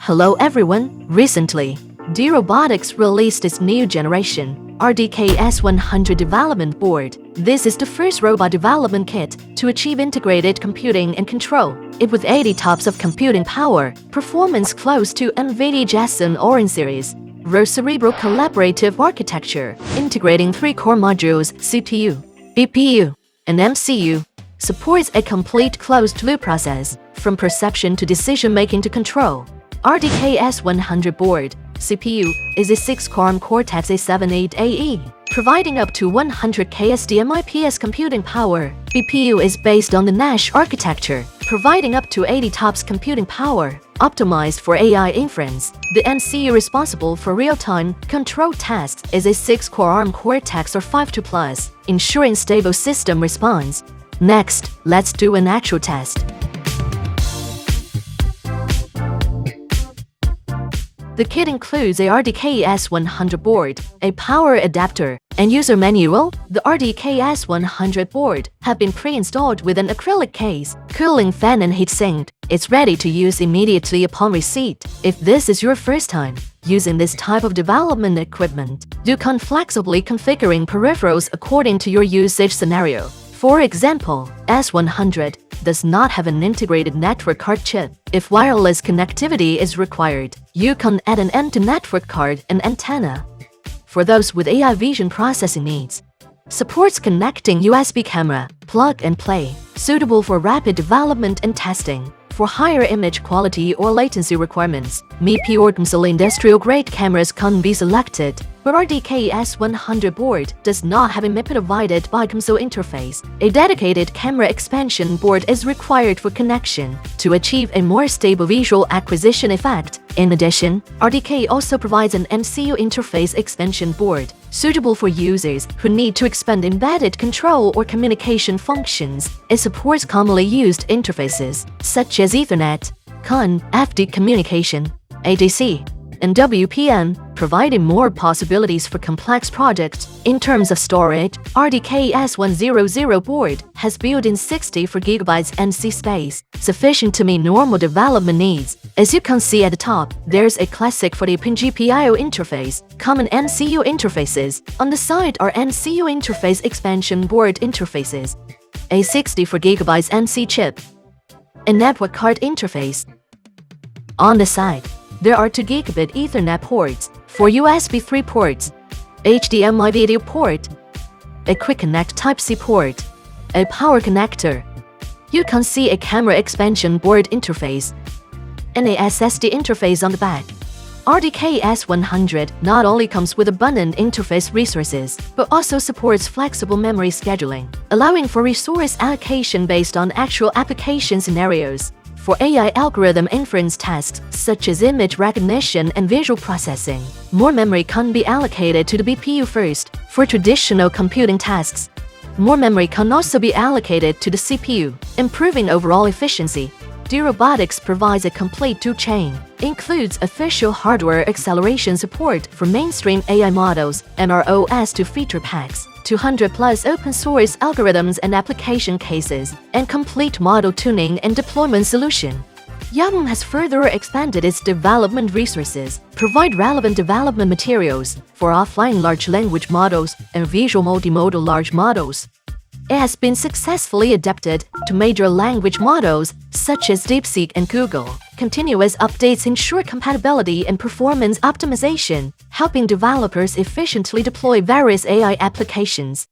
Hello everyone, recently, D Robotics released its new generation, RDK S100 development board. This is the first robot development kit to achieve integrated computing and control. It with 80 TOPS of computing power, performance close to NVIDIA Jetson Orin series, raw cerebral collaborative architecture, integrating 3 core modules CPU, BPU, and MCU, supports a complete closed-loop process, from perception to decision-making to control. RDK S100 board CPU is a 6-core Cortex A78AE, providing up to 100 SDMIPS computing power. BPU is based on the Nash architecture, providing up to 80 TOPS computing power, optimized for AI inference. The MCU responsible for real-time control tasks is a 6-core ARM Cortex or 5-2+, ensuring stable system response. Next, let's do an actual test. The kit includes a RDK S100 board, a power adapter, and user manual. The RDK S100 board have been pre-installed with an acrylic case, cooling fan and heatsink. It's ready to use immediately upon receipt. If this is your first time using this type of development equipment, you can flexibly configuring peripherals according to your usage scenario. For example, S100 does not have an integrated network card chip. If wireless connectivity is required, you can add an end-to-network card and antenna. For those with AI vision processing needs, supports connecting USB camera, plug and play, suitable for rapid development and testing. For higher image quality or latency requirements, MIP or CMSL industrial-grade cameras can be selected. But RDK S100 board does not have a MIP-divided by CMSL interface. A dedicated camera expansion board is required for connection to achieve a more stable visual acquisition effect. In addition, RDK also provides an MCU interface expansion board, suitable for users who need to expand embedded control or communication functions. It supports commonly used interfaces, such as Ethernet, CAN, FD communication, ADC, and WPN, providing more possibilities for complex projects. In terms of storage, RDK S100 board has built-in 64GB NC space, sufficient to meet normal development needs. As you can see at the top, there's a classic 40-pin GPIO interface, common MCU interfaces. On the side are MCU interface expansion board interfaces, a 64GB NC chip, a network card interface. On the side, there are 2 gigabit Ethernet ports, 4 USB 3 ports, HDMI video port, a Quick Connect Type-C port, a power connector. You can see a camera expansion board interface and a SSD interface on the back. RDK S100 not only comes with abundant interface resources, but also supports flexible memory scheduling, allowing for resource allocation based on actual application scenarios. For AI algorithm inference tasks such as image recognition and visual processing, more memory can be allocated to the BPU first. For traditional computing tasks, more memory can also be allocated to the CPU, improving overall efficiency. D Robotics provides a complete toolchain, includes official hardware acceleration support for mainstream AI models, MROS2 feature packs, 200+ open-source algorithms and application cases, and complete model tuning and deployment solution. Yahboom has further expanded its development resources, provide relevant development materials for offline large language models and visual multimodal large models. It has been successfully adapted to major language models such as DeepSeek and Google. Continuous updates ensure compatibility and performance optimization, helping developers efficiently deploy various AI applications.